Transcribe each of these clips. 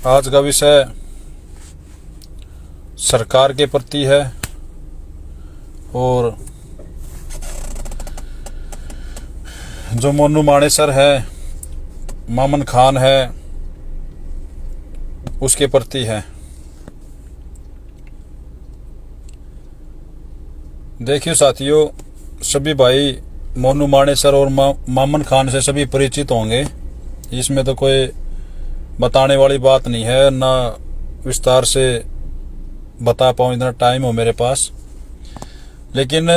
आज का विषय सरकार के प्रति है और जो मोनू मानेसर है, मामन खान है, उसके प्रति है। देखिए साथियों, सभी भाई मोनू मानेसर और मामन खान से सभी परिचित होंगे। इसमें तो कोई बताने वाली बात नहीं है, ना विस्तार से बता पाऊँ, इतना टाइम हो मेरे पास। लेकिन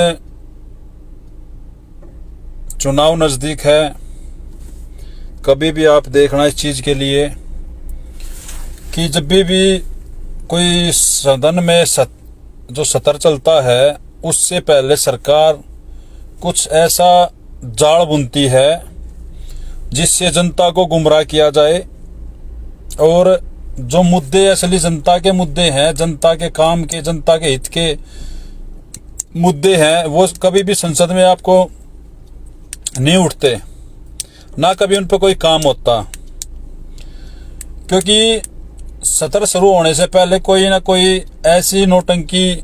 चुनाव नज़दीक है, कभी भी आप देखना इस चीज़ के लिए कि जब भी कोई सदन में जो सत्र चलता है, उससे पहले सरकार कुछ ऐसा जाल बुनती है जिससे जनता को गुमराह किया जाए और जो मुद्दे असली जनता के मुद्दे हैं, जनता के काम के, जनता के हित के मुद्दे हैं, वो कभी भी संसद में आपको नहीं उठते, ना कभी उन पर कोई काम होता। क्योंकि सत्र शुरू होने से पहले कोई ना कोई ऐसी नौटंकी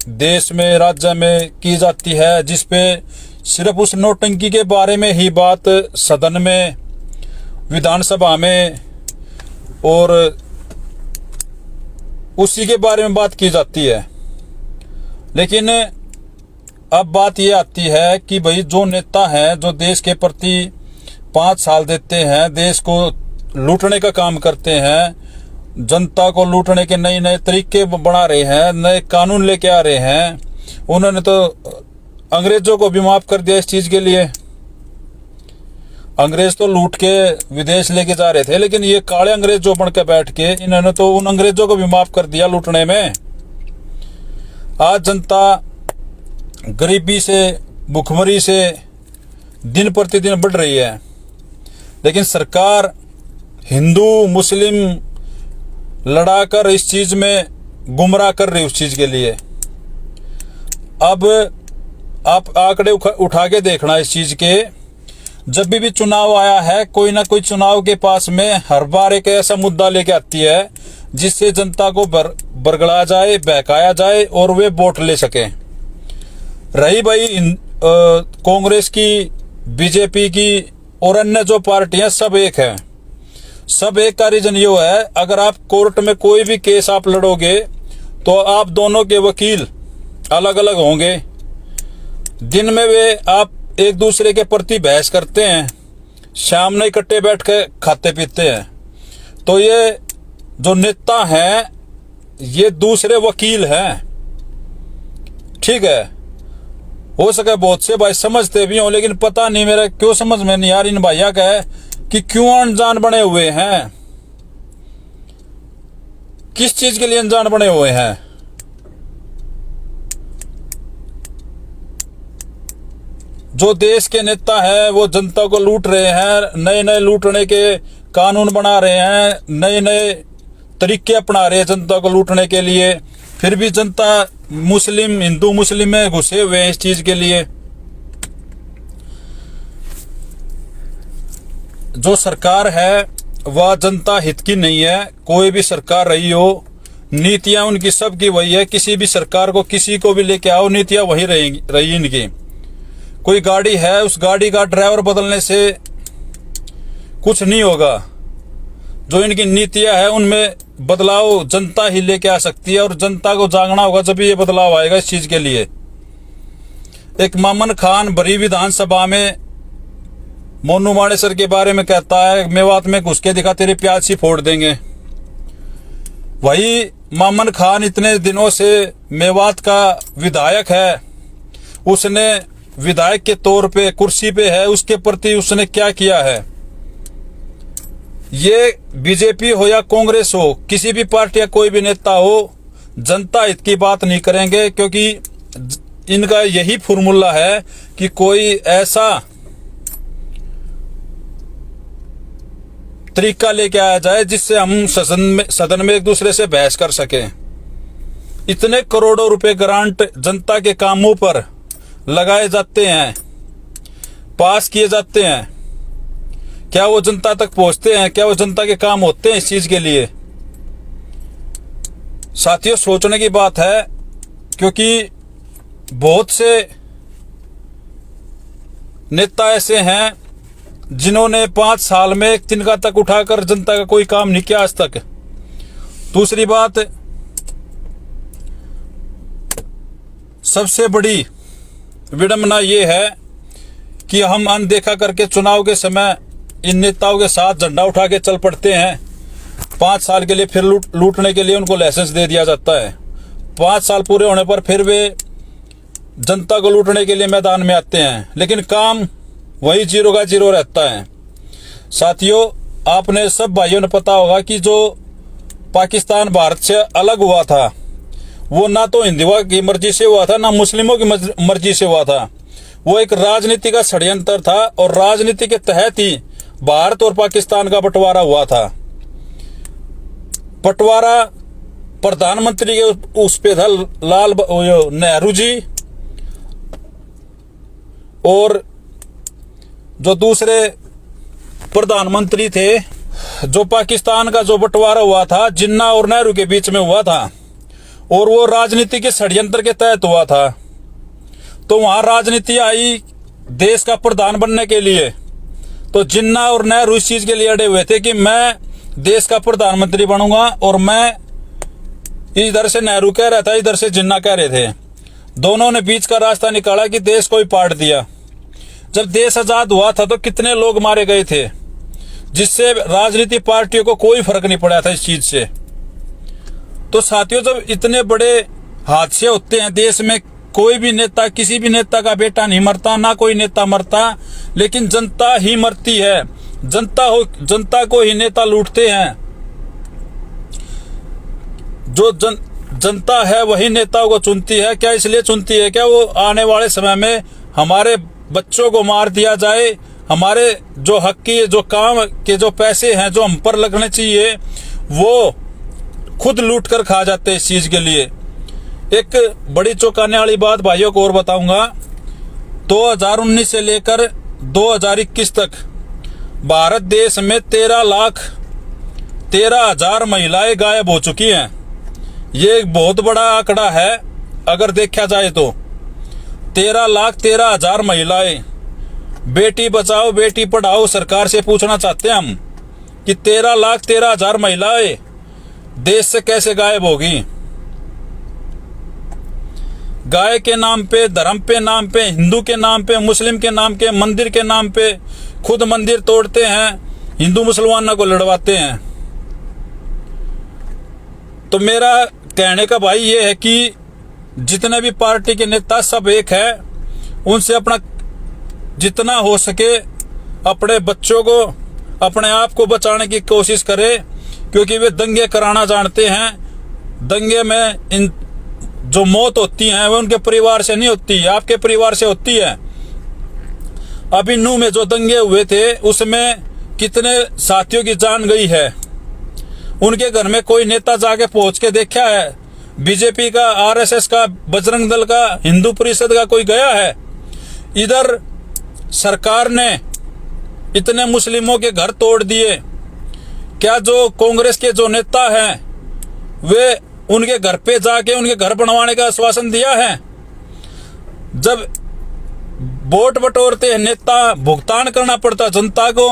देश में, राज्य में की जाती है जिसपे सिर्फ उस नौटंकी के बारे में ही बात सदन में, विधानसभा में और उसी के बारे में बात की जाती है। लेकिन अब बात ये आती है कि भाई जो नेता हैं, जो देश के प्रति 5 साल देते हैं, देश को लूटने का काम करते हैं, जनता को लूटने के नए नए तरीके बना रहे हैं, नए कानून लेके आ रहे हैं। उन्होंने तो अंग्रेजों को भी माफ कर दिया इस चीज के लिए। अंग्रेज तो लूट के विदेश लेके जा रहे थे, लेकिन ये काले अंग्रेज जो बन के बैठ के, इन्होंने तो उन अंग्रेजों को भी माफ कर दिया लूटने में। आज जनता गरीबी से, भुखमरी से दिन प्रतिदिन बढ़ रही है, लेकिन सरकार हिंदू मुस्लिम लड़ाकर इस चीज में गुमराह कर रही, उस चीज के लिए। अब आप आंकड़े उठा के देखना इस चीज के, जब भी चुनाव आया है, कोई ना कोई चुनाव के पास में हर बार एक ऐसा मुद्दा लेके आती है जिससे जनता को बरगला जाए, बहकाया जाए और वे वोट ले सके। रही भाई कांग्रेस की, बीजेपी की और अन्य जो पार्टियां, सब एक है। सब एक का रीजन ये है, अगर आप कोर्ट में कोई भी केस आप लड़ोगे तो आप दोनों के वकील अलग अलग होंगे। दिन में वे आप एक दूसरे के प्रति बहस करते हैं, शाम में इकट्ठे बैठ के खाते पीते हैं। तो ये जो नेता हैं, ये दूसरे वकील हैं। ठीक है, हो सके बहुत से भाई समझते भी हों, लेकिन पता नहीं मेरा क्यों समझ में नहीं आ रही इन भैया का है कि क्यों अनजान बने हुए हैं, किस चीज के लिए अनजान बने हुए हैं। जो देश के नेता है वो जनता को लूट रहे हैं, नए नए लूटने के कानून बना रहे हैं, नए नए तरीके अपना रहे हैं जनता को लूटने के लिए। फिर भी जनता हिंदू मुस्लिम में घुसे हुए हैं इस चीज के लिए। जो सरकार है वह जनता हित की नहीं है। कोई भी सरकार रही हो, नीतियां उनकी सबकी वही है। किसी भी सरकार को, किसी को भी लेके आओ, नीतियां वही रही इनकी। कोई गाड़ी है, उस गाड़ी का ड्राइवर बदलने से कुछ नहीं होगा। जो इनकी नीतियां है उनमें बदलाव जनता ही लेके आ सकती है, और जनता को जागना होगा जब ये बदलाव आएगा इस चीज के लिए। एक मामन खान भरी विधानसभा में मोनू मानेसर के बारे में कहता है, मेवात में घुस के दिखा, तेरी प्याज सी फोड़ देंगे। वही मामन खान इतने दिनों से मेवात का विधायक है, उसने विधायक के तौर पे कुर्सी पे है, उसके प्रति उसने क्या किया है। ये बीजेपी हो या कांग्रेस हो, किसी भी पार्टी या कोई भी नेता हो, जनता हित की बात नहीं करेंगे, क्योंकि इनका यही फॉर्मूला है कि कोई ऐसा तरीका लेके आया जाए जिससे हम सदन में एक दूसरे से बहस कर सकें। इतने करोड़ों रुपए ग्रांट जनता के कामों पर लगाए जाते हैं, पास किए जाते हैं, क्या वो जनता तक पहुंचते हैं? क्या वो जनता के काम होते हैं इस चीज के लिए? साथियों, सोचने की बात है, क्योंकि बहुत से नेता ऐसे हैं जिन्होंने 5 साल में एक तिनका तक उठाकर जनता का कोई काम नहीं किया आज तक। दूसरी बात, सबसे बड़ी विडंबना ये है कि हम अनदेखा करके चुनाव के समय इन नेताओं के साथ झंडा उठा के चल पड़ते हैं। 5 साल के लिए फिर लूटने के लिए उनको लाइसेंस दे दिया जाता है। 5 साल पूरे होने पर फिर वे जनता को लूटने के लिए मैदान में आते हैं, लेकिन काम वही 0 का 0 रहता है। साथियों, आपने सब भाइयों ने पता होगा कि जो पाकिस्तान भारत से अलग हुआ था, वो ना तो हिंदुओं की मर्जी से हुआ था, ना मुस्लिमों की मर्जी से हुआ था। वो एक राजनीति का षड्यंत्र था और राजनीति के तहत ही भारत और पाकिस्तान का बंटवारा हुआ था। बंटवारा प्रधानमंत्री के उस पे था, लाल नेहरू जी, और जो दूसरे प्रधानमंत्री थे, जो पाकिस्तान का जो बंटवारा हुआ था जिन्ना और नेहरू के बीच में हुआ था, और वो राजनीति के षड्यंत्र के तहत हुआ था। तो वहां राजनीति आई देश का प्रधान बनने के लिए, तो जिन्ना और नेहरू इस चीज के लिए अड़े हुए थे कि मैं देश का प्रधानमंत्री बनूंगा, और मैं इधर से नेहरू कह रहा था, इधर से जिन्ना कह रहे थे। दोनों ने बीच का रास्ता निकाला कि देश को ही पाट दिया। जब देश आजाद हुआ था तो कितने लोग मारे गए थे, जिससे राजनीति पार्टियों को कोई फर्क नहीं पड़ा था इस चीज से। तो साथियों, जब इतने बड़े हादसे होते हैं देश में, कोई भी नेता, किसी भी नेता का बेटा नहीं मरता, ना कोई नेता मरता, लेकिन जनता ही मरती है। जनता को ही नेता लूटते हैं। जो जनता है वही नेताओं को चुनती है। क्या इसलिए चुनती है? क्या वो आने वाले समय में हमारे बच्चों को मार दिया जाए, हमारे जो हक की, जो काम के जो पैसे हैं जो हम पर लगने चाहिए, वो खुद लूट कर खा जाते हैं इस चीज के लिए। एक बड़ी चौंकाने वाली बात भाइयों को और बताऊंगा। 2019 से लेकर 2021 तक भारत देश में 13,13,000 महिलाएं गायब हो चुकी हैं। ये एक बहुत बड़ा आंकड़ा है अगर देखा जाए तो। 13,13,000 महिलाएं। बेटी बचाओ बेटी पढ़ाओ सरकार से पूछना चाहते हैं हम कि 13,13,000 महिलाएं देश से कैसे गायब होगी। गाय के नाम पे, धर्म पे नाम पे, हिंदू के नाम पे, मुस्लिम के नाम के, मंदिर के नाम पे खुद मंदिर तोड़ते हैं, हिंदू मुसलमानों को लड़वाते हैं। तो मेरा कहने का भाई ये है कि जितने भी पार्टी के नेता सब एक है, उनसे अपना जितना हो सके अपने बच्चों को, अपने आप को बचाने की कोशिश करें, क्योंकि वे दंगे कराना जानते हैं। दंगे में इन जो मौत होती है वो उनके परिवार से नहीं होती, आपके परिवार से होती है। अभी नूह में जो दंगे हुए थे उसमें कितने साथियों की जान गई है। उनके घर में कोई नेता जाके पहुंच के देखा है? बीजेपी का, आरएसएस का, बजरंग दल का, हिंदू परिषद का कोई गया है? इधर सरकार ने इतने मुस्लिमों के घर तोड़ दिए। क्या जो कांग्रेस के जो नेता हैं वे उनके घर पे जाके उनके घर बनवाने का आश्वासन दिया है? जब वोट बटोरते हैं नेता, भुगतान करना पड़ता जनता को।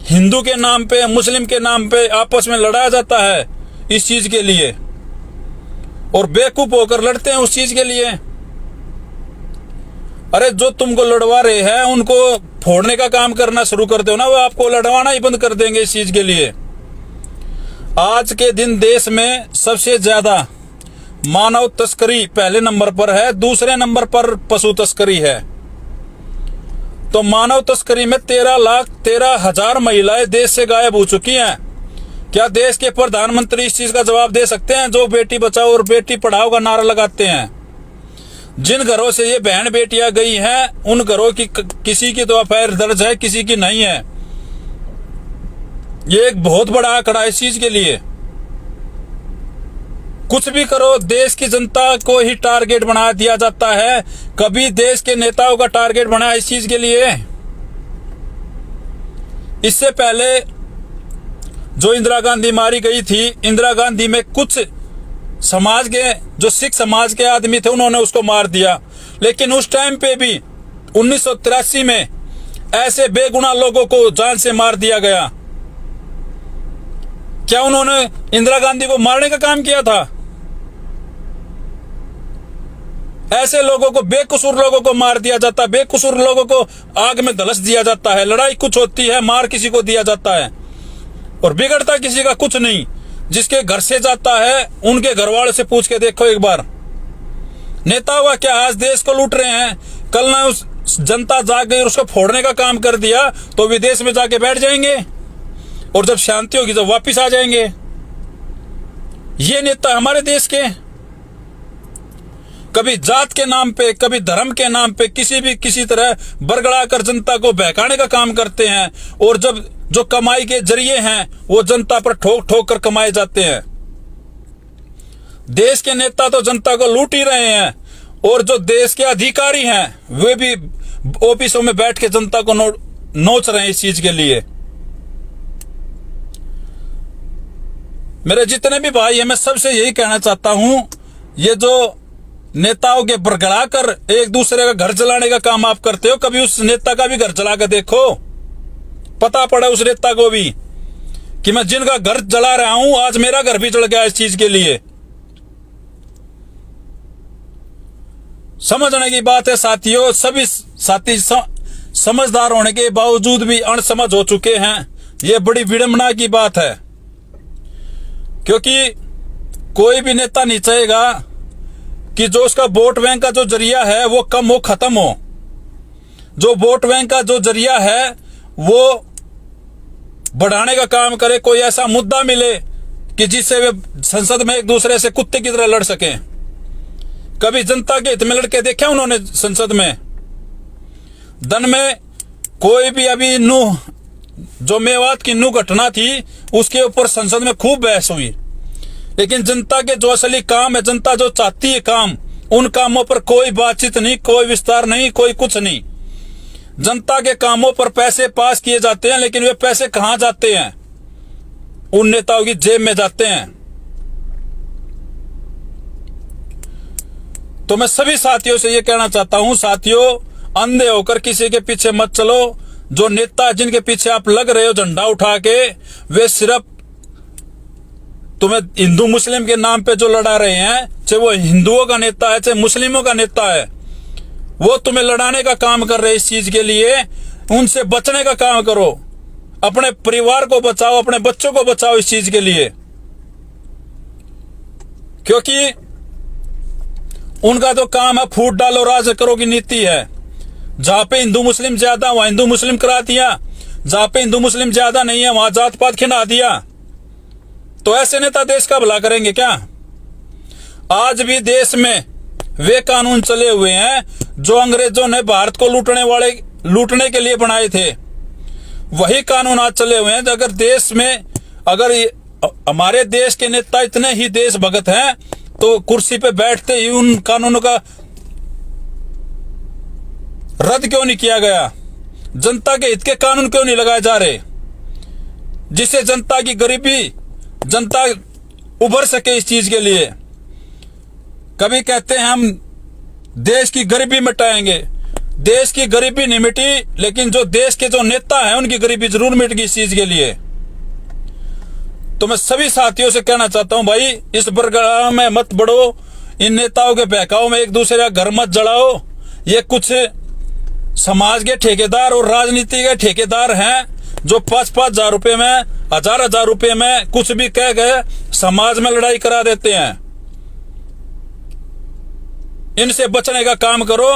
हिंदू के नाम पे, मुस्लिम के नाम पे आपस में लड़ाया जाता है इस चीज के लिए, और बेवकूफ होकर लड़ते हैं उस चीज के लिए। अरे जो तुमको लड़वा रहे हैं उनको फोड़ने का काम करना शुरू कर दो ना, वो आपको लड़वाना ही बंद कर देंगे इस चीज के लिए। आज के दिन देश में सबसे ज्यादा मानव तस्करी पहले नंबर पर है, दूसरे नंबर पर पशु तस्करी है। तो मानव तस्करी में 13,13,000 महिलाएं देश से गायब हो चुकी हैं। क्या देश के प्रधानमंत्री इस चीज का जवाब दे सकते हैं जो बेटी बचाओ और बेटी पढ़ाओ का नारा लगाते हैं? जिन घरों से ये बहन बेटियां गई हैं उन घरों की किसी की तो एफआईआर दर्ज है, किसी की नहीं है। ये एक बहुत बड़ा आंकड़ा है इस चीज के लिए। कुछ भी करो देश की जनता को ही टारगेट बना दिया जाता है, कभी देश के नेताओं का टारगेट बना इस चीज के लिए। इससे पहले जो इंदिरा गांधी मारी गई थी, इंदिरा गांधी में कुछ समाज के, जो सिख समाज के आदमी थे, उन्होंने उसको मार दिया। लेकिन उस टाइम पे भी 1983 में ऐसे बेगुनाह लोगों को जान से मार दिया गया। क्या उन्होंने इंदिरा गांधी को मारने का काम किया था? ऐसे लोगों को, बेकसूर लोगों को मार दिया जाता है, बेकसूर लोगों को आग में धलस दिया जाता है। लड़ाई कुछ होती है, मार किसी को दिया जाता है और बिगड़ता किसी का कुछ नहीं। जिसके घर से जाता है उनके घर वालों से पूछ के देखो एक बार। नेताओं का क्या, आज देश को लूट रहे हैं, कल ना उस जनता जाग गई और उसको फोड़ने का काम कर दिया तो विदेश में जाके बैठ जाएंगे और जब शांति होगी तो वापिस आ जाएंगे। ये नेता हमारे देश के कभी जात के नाम पे, कभी धर्म के नाम पे किसी तरह बरगड़ाकर जनता को बहकाने का काम करते हैं और जब जो कमाई के जरिए हैं वो जनता पर ठोक ठोक कर कमाए जाते हैं। देश के नेता तो जनता को लूट ही रहे हैं और जो देश के अधिकारी हैं वे भी ऑफिसों में बैठ के जनता को नोच रहे हैं इस चीज के लिए। मेरे जितने भी भाई हैं, मैं सबसे यही कहना चाहता हूं, ये जो नेताओं के बरगड़ा कर एक दूसरे का घर जलाने का काम आप करते हो, कभी उस नेता का भी घर जला कर देखो, पता पड़ा उस नेता को भी कि मैं जिनका घर जला रहा हूं आज मेरा घर भी जल गया इस चीज के लिए। समझने की बात है साथियों, सभी साथी समझदार होने के बावजूद भी अनसमझ हो चुके हैं। यह बड़ी विडंबना की बात है, क्योंकि कोई भी नेता नहीं चाहेगा कि जो उसका वोट बैंक का जो जरिया है वो कम हो, खत्म हो। जो वोट बैंक का जो जरिया है वो बढ़ाने का काम करे, कोई ऐसा मुद्दा मिले कि जिससे वे संसद में एक दूसरे से कुत्ते की तरह लड़ सकें। कभी जनता के हित में लड़के देखे उन्होंने संसद में? दन में कोई भी, अभी नूह, जो मेवात की नूह घटना थी उसके ऊपर संसद में खूब बहस हुई, लेकिन जनता के जो असली काम है, जनता जो चाहती है काम, उन कामों पर कोई बातचीत नहीं, कोई विस्तार नहीं, कोई कुछ नहीं। जनता के कामों पर पैसे पास किए जाते हैं, लेकिन वे पैसे कहां जाते हैं? उन नेताओं की जेब में जाते हैं। तो मैं सभी साथियों से यह कहना चाहता हूं, साथियों अंधे होकर किसी के पीछे मत चलो। जो नेता जिनके पीछे आप लग रहे हो झंडा उठा के, वे सिर्फ तुम्हें हिंदू मुस्लिम के नाम पे जो लड़ा रहे हैं, चाहे वो हिंदुओं का नेता है चाहे मुस्लिमों का नेता है, वो तुम्हें लड़ाने का काम कर रहे हैं। इस चीज के लिए उनसे बचने का काम करो, अपने परिवार को बचाओ, अपने बच्चों को बचाओ इस चीज के लिए, क्योंकि उनका तो काम है फूट डालो राज करो की नीति है। जहां पे हिंदू मुस्लिम ज्यादा वहां हिंदू मुस्लिम करा दिया, जहां पे हिंदू मुस्लिम ज्यादा नहीं है वहां जात पात खिला दिया। तो ऐसे नेता देश का भला करेंगे क्या? आज भी देश में वे कानून चले हुए हैं जो अंग्रेजों ने भारत को लूटने के लिए बनाए थे, वही कानून आज चले हुए हैं। अगर देश में, अगर हमारे देश के नेता इतने ही देशभक्त हैं तो कुर्सी पे बैठते ही उन कानूनों का रद्द क्यों नहीं किया गया? जनता के हित के कानून क्यों नहीं लगाए जा रहे, जिससे जनता की गरीबी, जनता उभर सके इस चीज के लिए? कभी कहते हैं हम देश की गरीबी मिटाएंगे, देश की गरीबी नहीं मिटी, लेकिन जो देश के जो नेता हैं उनकी गरीबी जरूर मिट गई इस चीज के लिए। तो मैं सभी साथियों से कहना चाहता हूं, भाई इस बरगड़ा में मत बढ़ो, इन नेताओं के बहकाव में एक दूसरे का घर मत जलाओ। ये कुछ समाज के ठेकेदार और राजनीति के ठेकेदार हैं जो 5-5 हजार रुपए में, 1000-1000 रुपए में कुछ भी कह गए समाज में लड़ाई करा देते हैं। इनसे बचने का काम करो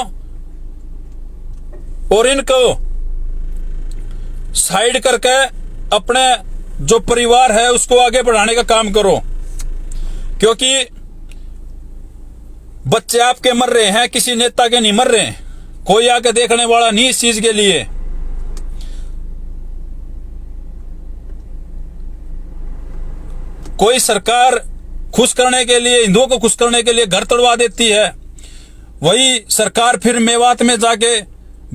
और इनको साइड करके अपने जो परिवार है उसको आगे बढ़ाने का काम करो, क्योंकि बच्चे आपके मर रहे हैं, किसी नेता के नहीं मर रहे हैं। कोई आके देखने वाला नहीं इस चीज के लिए। कोई सरकार खुश करने के लिए, हिंदुओं को खुश करने के लिए घर तोड़वा देती है, वही सरकार फिर मेवात में जाके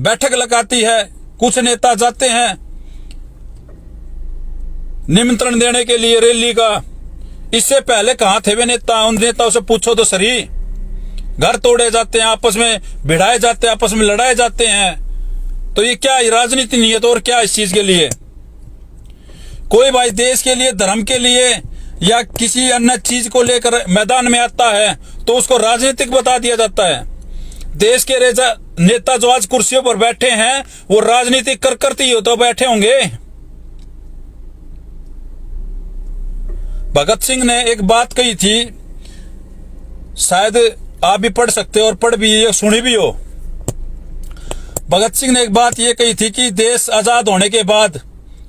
बैठक लगाती है। कुछ नेता जाते हैं निमंत्रण देने के लिए रैली का। इससे पहले कहां थे वे नेता? उन नेताओं से पूछो तो सही। घर तोड़े जाते हैं, आपस में भिड़ाए जाते हैं, आपस में लड़ाए जाते हैं। तो ये क्या राजनीति नहीं है तो और क्या इस चीज के लिए? कोई भाई देश के लिए, धर्म के लिए या किसी अन्य चीज को लेकर मैदान में आता है तो उसको राजनीतिक बता दिया जाता है। देश के नेता जो आज कुर्सियों पर बैठे हैं वो राजनीतिक करते ही हो तो बैठे होंगे। भगत सिंह ने एक बात कही थी, शायद आप भी पढ़ सकते हो और पढ़ भी सुनी भी हो। भगत सिंह ने एक बात ये कही थी कि देश आजाद होने के बाद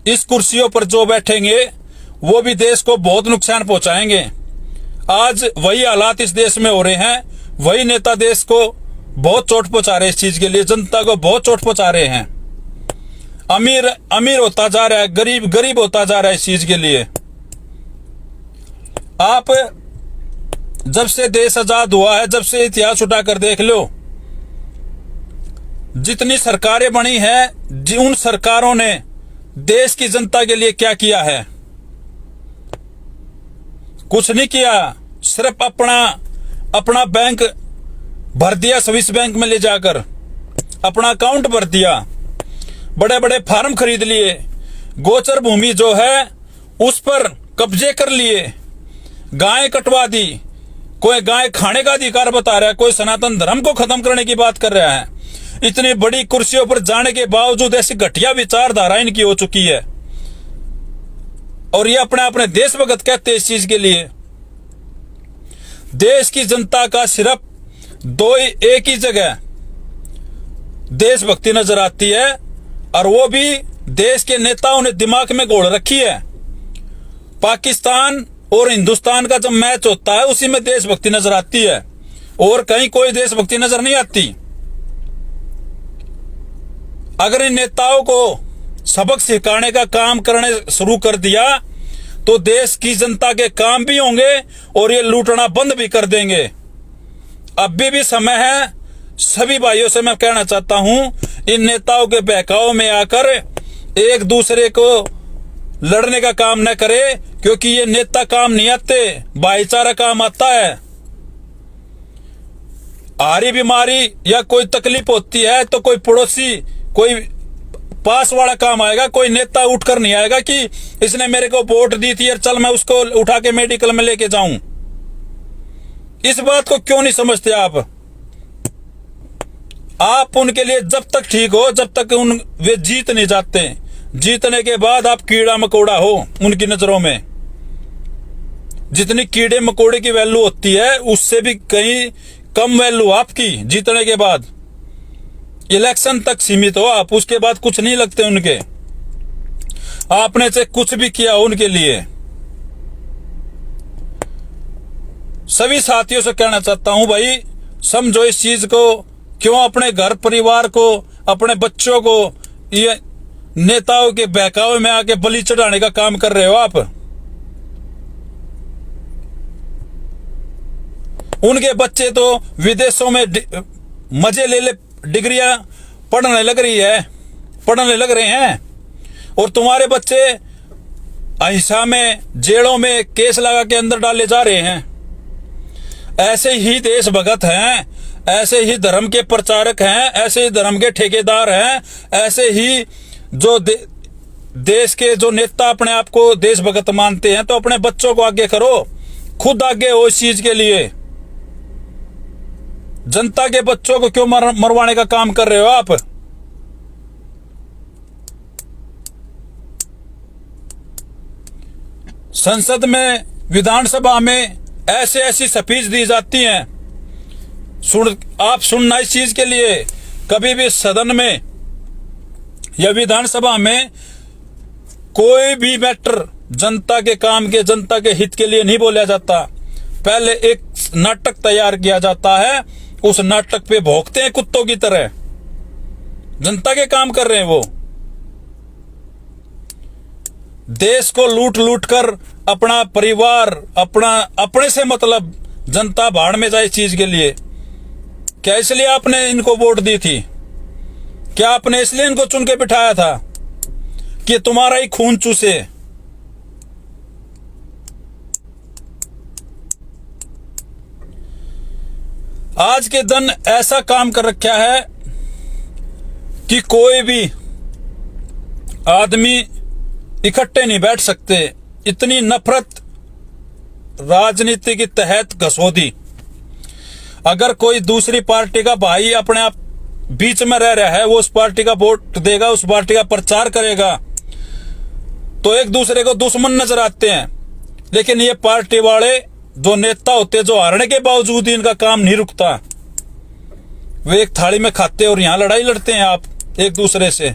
इस कुर्सियों पर जो बैठेंगे वो भी देश को बहुत नुकसान पहुंचाएंगे। आज वही हालात इस देश में हो रहे हैं, वही नेता देश को बहुत चोट पहुंचा रहे हैं। इस चीज के लिए जनता को बहुत चोट पहुंचा रहे हैं। अमीर अमीर होता जा रहा है, गरीब गरीब होता जा रहा है। इस चीज के लिए आप जब से देश आजाद हुआ है, जब से इतिहास उठाकर देख लो, जितनी सरकारें बनी हैं उन सरकारों ने देश की जनता के लिए क्या किया है? कुछ नहीं किया। सिर्फ अपना बैंक भर दिया, स्विस बैंक में ले जाकर अपना अकाउंट भर दिया, बड़े बड़े फार्म खरीद लिए, गोचर भूमि जो है उस पर कब्जे कर लिए, गाय कटवा दी। कोई गाय खाने का अधिकार बता रहा है, कोई सनातन धर्म को खत्म करने की बात कर रहा है। इतनी बड़ी कुर्सियों पर जाने के बावजूद ऐसी घटिया विचारधारा इनकी हो चुकी है और ये अपने देशभक्त कहते हैं। इस चीज के लिए देश की जनता का सिर्फ एक ही जगह देशभक्ति नजर आती है और वो भी देश के नेताओं ने दिमाग में घोल रखी है। पाकिस्तान और हिंदुस्तान का जब मैच होता है उसी में देशभक्ति नजर आती है और कहीं कोई देशभक्ति नजर नहीं आती। अगर इन नेताओं को सबक सिखाने का काम करने शुरू कर दिया तो देश की जनता के काम भी होंगे और ये लूटना बंद भी कर देंगे। अभी भी समय है। सभी भाइयों से मैं कहना चाहता हूं, इन नेताओं के बहकाव में आकर एक दूसरे को लड़ने का काम न करे, क्योंकि ये नेता काम नहीं आते, भाईचारा काम आता है। हारी बीमारी या कोई तकलीफ होती है तो कोई पड़ोसी, कोई पास वाला काम आएगा, कोई नेता उठकर नहीं आएगा कि इसने मेरे को वोट दी थी और चल मैं उसको उठा के मेडिकल में लेके जाऊं। इस बात को क्यों नहीं समझते आप उनके लिए जब तक ठीक हो, जब तक वे जीत नहीं जाते। जीतने के बाद आप कीड़ा मकोड़ा हो उनकी नजरों में। जितनी कीड़े मकोड़े की वैल्यू होती है उससे भी कहीं कम वैल्यू आपकी जीतने के बाद। इलेक्शन तक सीमित हो आप, उसके बाद कुछ नहीं लगते उनके। आपने से कुछ भी किया उनके लिए। सभी साथियों से कहना चाहता हूं, भाई समझो इस चीज को। क्यों अपने घर परिवार को, अपने बच्चों को ये नेताओं के बहकावे में आके बलि चढ़ाने का काम कर रहे हो आप? उनके बच्चे तो विदेशों में मजे ले डिग्रियां पढ़ने लग रहे हैं और तुम्हारे बच्चे अहिंसा में, जेलों में केस लगा के अंदर डाले जा रहे हैं। ऐसे ही देशभक्त हैं, ऐसे ही धर्म के प्रचारक हैं, ऐसे ही धर्म के ठेकेदार हैं, ऐसे ही जो देश के जो नेता अपने आप को देशभक्त मानते हैं। तो अपने बच्चों को आगे करो, खुद आगे हो इस चीज के लिए। जनता के बच्चों को क्यों मरवाने का काम कर रहे हो आप? संसद में, विधानसभा में ऐसी स्पीच दी जाती हैं। आप सुनना इस चीज के लिए। कभी भी सदन में या विधानसभा में कोई भी मैटर जनता के काम के, जनता के हित के लिए नहीं बोला जाता। पहले एक नाटक तैयार किया जाता है, उस नाटक पे भौंकते हैं कुत्तों की तरह। जनता के काम कर रहे हैं वो। देश को लूट लूट कर अपना परिवार, अपने से मतलब जनता भाड़ में जाए इस चीज के लिए। क्या इसलिए आपने इनको वोट दी थी? क्या आपने इसलिए इनको चुन के बिठाया था कि तुम्हारा ही खून चूसे? आज के दिन ऐसा काम कर रखा है कि कोई भी आदमी इकट्ठे नहीं बैठ सकते। इतनी नफरत राजनीति के तहत घसोदी। अगर कोई दूसरी पार्टी का भाई अपने आप बीच में रह रहा है, वो उस पार्टी का वोट देगा, उस पार्टी का प्रचार करेगा, तो एक दूसरे को दुश्मन नजर आते हैं। लेकिन ये पार्टी वाले जो नेता होते, जो हारने के बावजूद ही इनका काम नहीं रुकता, वे एक थाली में खाते और यहां लड़ाई लड़ते हैं आप एक दूसरे से।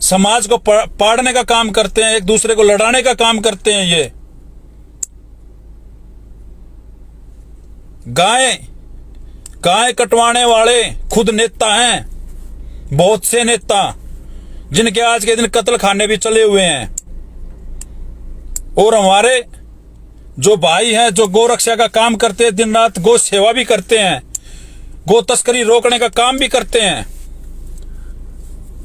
समाज को पाड़ने का काम करते हैं, एक दूसरे को लड़ाने का काम करते हैं। ये गाय कटवाने वाले खुद नेता हैं, बहुत से नेता जिनके आज के दिन कत्ल खाने भी चले हुए हैं। और हमारे जो भाई हैं, जो गौ रक्षा का काम करते हैं, दिन रात गौ सेवा भी करते हैं, गौ तस्करी रोकने का काम भी करते हैं,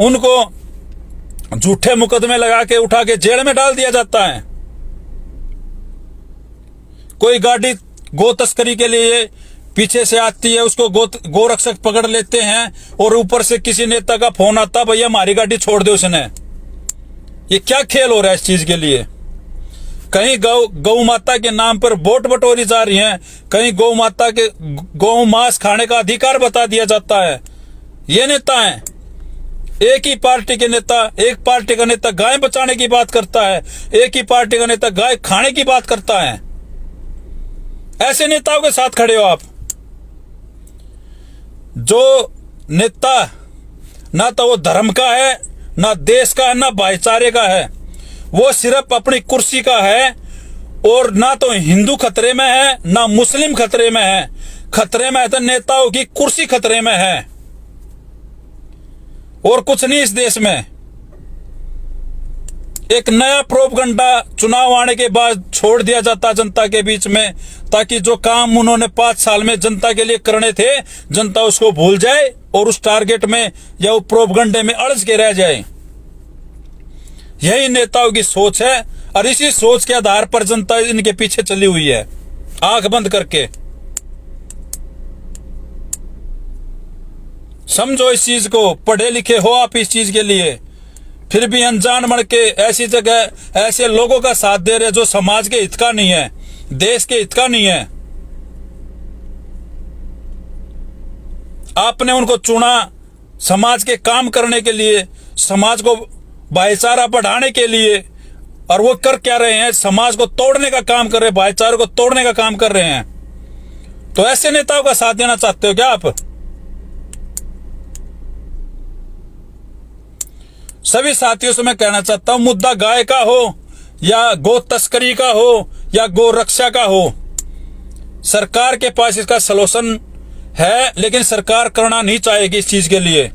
उनको झूठे मुकदमे लगा के उठा के जेल में डाल दिया जाता है। कोई गाड़ी गौ तस्करी के लिए पीछे से आती है, उसको गौ रक्षक पकड़ लेते हैं और ऊपर से किसी नेता का फोन आता, भैया हमारी गाड़ी छोड़ दो उसने। ये क्या खेल हो रहा है इस चीज के लिए? कहीं गौ माता के नाम पर वोट बटोरी जा रही है, कहीं गौ माता के गौ मांस खाने का अधिकार बता दिया जाता है। ये नेता हैं, एक ही पार्टी के नेता, एक पार्टी का नेता गाय बचाने की बात करता है, एक ही पार्टी का नेता गाय खाने की बात करता है। ऐसे नेताओं के साथ खड़े हो आप। जो नेता ना तो वो धर्म का है, ना देश का है, ना भाईचारे का है, वो सिर्फ अपनी कुर्सी का है। और ना तो हिंदू खतरे में है, ना मुस्लिम खतरे में है। खतरे में है तो नेताओं की कुर्सी खतरे में है, और कुछ नहीं इस देश में। एक नया प्रोपगंडा चुनाव आने के बाद छोड़ दिया जाता जनता के बीच में, ताकि जो काम उन्होंने 5 साल में जनता के लिए करने थे, जनता उसको भूल जाए और उस टारगेट में या वो प्रोपगंडे में अड़ज के रह जाए। यही नेताओं की सोच है, और इसी सोच के आधार पर जनता इनके पीछे चली हुई है, आंख बंद करके। समझो इस चीज को, पढ़े लिखे हो आप इस चीज के लिए, फिर भी अनजान बन के ऐसी जगह ऐसे लोगों का साथ दे रहे जो समाज के हित का नहीं है, देश के हित का नहीं है। आपने उनको चुना समाज के काम करने के लिए, समाज को भाईचारा बढ़ाने के लिए, और वो कर क्या रहे हैं? समाज को तोड़ने का काम कर रहे हैं, भाईचारे को तोड़ने का काम कर रहे हैं। तो ऐसे नेताओं का साथ देना चाहते हो क्या आप? सभी साथियों से मैं कहना चाहता हूं, मुद्दा गाय का हो या गौ तस्करी का हो या गौ रक्षा का हो, सरकार के पास इसका सलूशन है, लेकिन सरकार करना नहीं चाहेगी इस चीज के लिए,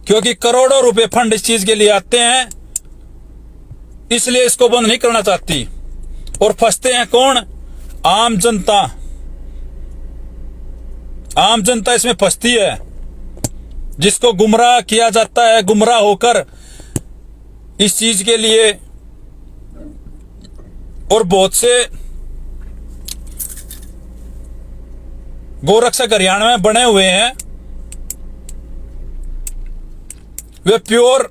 क्योंकि करोड़ों रुपए फंड इस चीज के लिए आते हैं, इसलिए इसको बंद नहीं करना चाहती। और फंसते हैं कौन? आम जनता। आम जनता इसमें फंसती है, जिसको गुमराह किया जाता है, गुमराह होकर इस चीज के लिए। और बहुत से गोरक्षक हरियाणा में बने हुए हैं, वे प्योर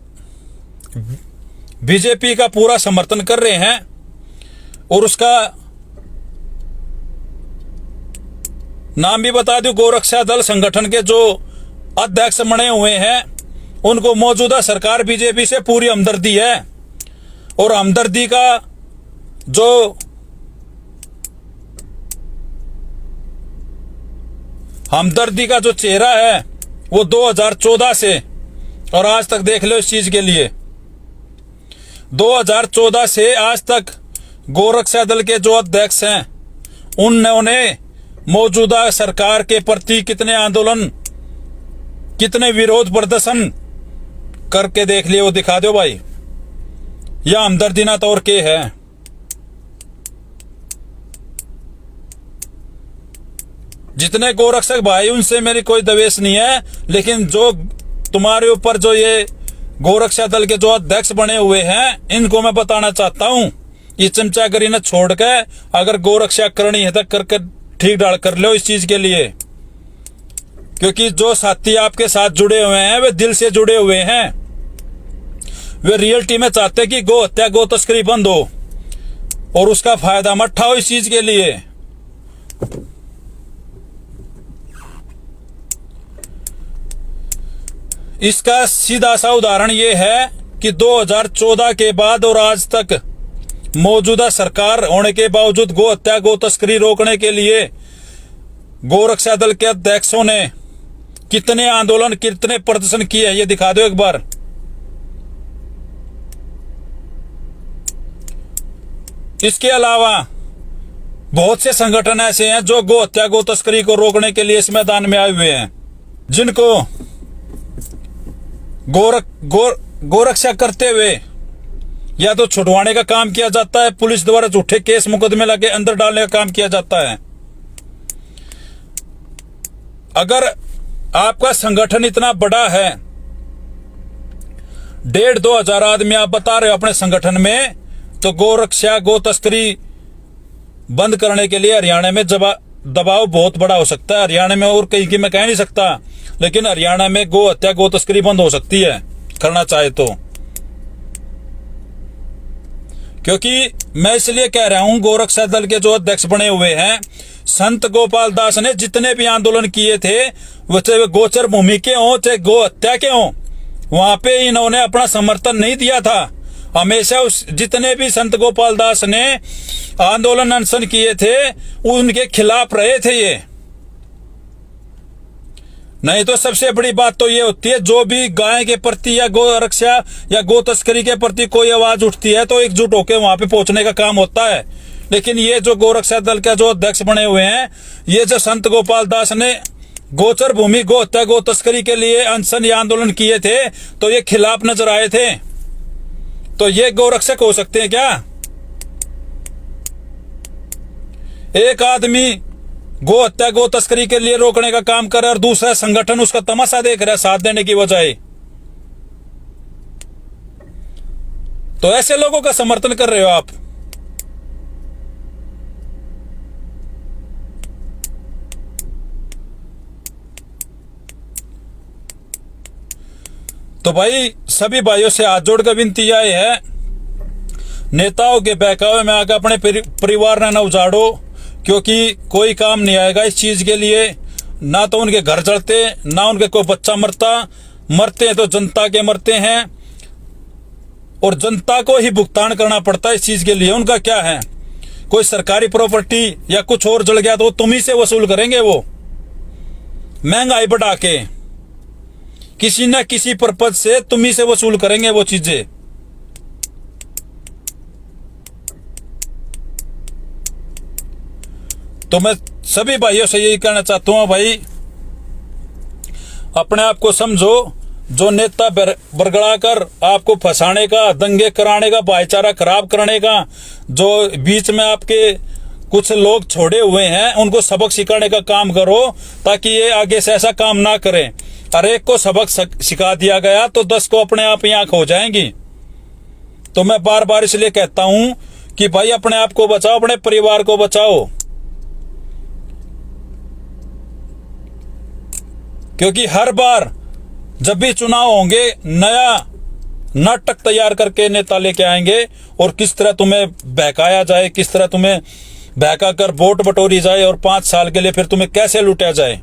बीजेपी का पूरा समर्थन कर रहे हैं, और उसका नाम भी बता दूं, गोरक्षा दल संगठन के जो अध्यक्ष बने हुए हैं, उनको मौजूदा सरकार बीजेपी से पूरी हमदर्दी है। और हमदर्दी का जो चेहरा है वो 2014 से, और आज तक देख लो इस चीज के लिए, 2014 से आज तक गोरक्षा दल के जो अध्यक्ष हैं, उन्होंने मौजूदा सरकार के प्रति कितने आंदोलन, कितने विरोध प्रदर्शन करके देख लिए, वो दिखा दो भाई। या हमदर्दी ना तो और के है। जितने गोरक्षक भाई, उनसे मेरी कोई द्वेष नहीं है, लेकिन जो तुम्हारे ऊपर जो ये गोरक्षा दल के जो अध्यक्ष बने हुए हैं, इनको मैं बताना चाहता हूं ये चमचागिरी न छोड़ के अगर गोरक्षा करनी है तो करके ठीक डाल कर लो इस चीज के लिए, क्योंकि जो साथी आपके साथ जुड़े हुए हैं वे दिल से जुड़े हुए हैं। वे रियलिटी में चाहते हैं कि गो हत्या गो तस्करी बंद हो और उसका फायदा मत उठाओ इस चीज के लिए। इसका सीधा सा उदाहरण यह है कि 2014 के बाद और आज तक मौजूदा सरकार होने के बावजूद गो हत्या गो तस्करी रोकने के लिए गोरक्षा दल के अध्यक्षों ने कितने आंदोलन कितने प्रदर्शन किए हैं, ये दिखा दो एक बार। इसके अलावा बहुत से संगठन ऐसे हैं जो गो हत्या गो तस्करी को रोकने के लिए इस मैदान में आए हुए हैं, जिनको गोरक्षा करते हुए या तो छुड़वाने का काम किया जाता है, पुलिस द्वारा झूठे केस मुकदमे लगे अंदर डालने का काम किया जाता है। अगर आपका संगठन इतना बड़ा है, 1,500-2 हजार आदमी आप बता रहे हो अपने संगठन में, तो गोरक्षा गो तस्करी बंद करने के लिए हरियाणा में दबाव बहुत बड़ा हो सकता है। हरियाणा में और कहीं की मैं कह नहीं सकता, लेकिन हरियाणा में गो हत्या गो तस्करी बंद हो सकती है करना चाहे तो। क्योंकि मैं इसलिए कह रहा हूं, गोरक्षा दल के जो अध्यक्ष बने हुए हैं संत गोपाल दास ने जितने भी आंदोलन किए थे, वो चाहे गोचर भूमि के हों चाहे गो हत्या के हों, वहां पे इन्होंने अपना समर्थन नहीं दिया था। हमेशा उस जितने भी संत गोपाल दास ने आंदोलन अनशन किए थे उनके खिलाफ रहे थे ये। नहीं तो सबसे बड़ी बात तो ये होती है, जो भी गाय के प्रति या गो रक्षा या गो तस्करी के प्रति कोई आवाज उठती है तो एकजुट होकर वहां पे पहुंचने का काम होता है। लेकिन ये जो गोरक्षा दल का जो अध्यक्ष बने हुए हैं, ये जो संत गोपाल दास ने गोचर भूमि गो हत्या गो तस्करी के लिए अनशन या आंदोलन किए थे, तो ये खिलाफ नजर आए थे। तो ये गोरक्षक हो सकते हैं क्या? एक आदमी गो हत्या गो तस्करी के लिए रोकने का काम करे और दूसरा संगठन उसका तमाशा देख रहा है साथ देने की बजाय, तो ऐसे लोगों का समर्थन कर रहे हो आप। तो भाई सभी भाइयों से हाथ जोड़कर विनती आई है, नेताओं के बहकावे में आकर अपने परिवार न उजाड़ो, क्योंकि कोई काम नहीं आएगा इस चीज के लिए। ना तो उनके घर जलते, ना उनके कोई बच्चा मरते हैं तो जनता के मरते हैं, और जनता को ही भुगतान करना पड़ता है इस चीज के लिए। उनका क्या है, कोई सरकारी प्रॉपर्टी या कुछ और जल गया तो तुम ही से वसूल करेंगे, वो महंगाई बढ़ा के किसी न किसी पर्पज से तुम ही से वसूल करेंगे वो चीजें। तो मैं सभी भाइयों से यही कहना चाहता हूं, भाई अपने आप को समझो। जो नेता बरगड़ा कर आपको फंसाने का, दंगे कराने का, भाईचारा खराब करने का, जो बीच में आपके कुछ लोग छोड़े हुए हैं, उनको सबक सिखाने का काम करो, ताकि ये आगे से ऐसा काम ना करें। हर एक को सबक सिखा दिया गया तो 10 को अपने आप ही आंख हो जाएंगी। तो मैं बार बार इसलिए कहता हूं कि भाई अपने आप को बचाओ, अपने परिवार को बचाओ, क्योंकि हर बार जब भी चुनाव होंगे नया नाटक तैयार करके नेता लेके आएंगे, और किस तरह तुम्हें बहकाया जाए, किस तरह तुम्हें बहका कर वोट बटोरी जाए और 5 साल के लिए फिर तुम्हें कैसे लूटा जाए।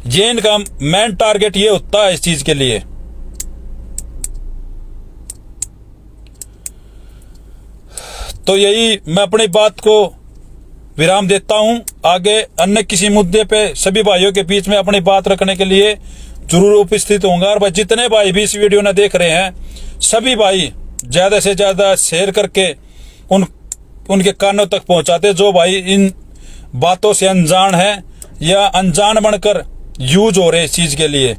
ये इनका मेन टारगेट ये होता है इस चीज के लिए। तो यही मैं अपनी बात को विराम देता हूं। आगे अन्य किसी मुद्दे पे सभी भाइयों के बीच में अपनी बात रखने के लिए जरूर उपस्थित होऊंगा। और भाई जितने भाई भी इस वीडियो ने देख रहे हैं, सभी भाई ज्यादा से ज्यादा शेयर करके उनके कानों तक पहुंचाते, जो भाई इन बातों से अनजान है या अनजान बनकर यूज हो रहे इस चीज के लिए।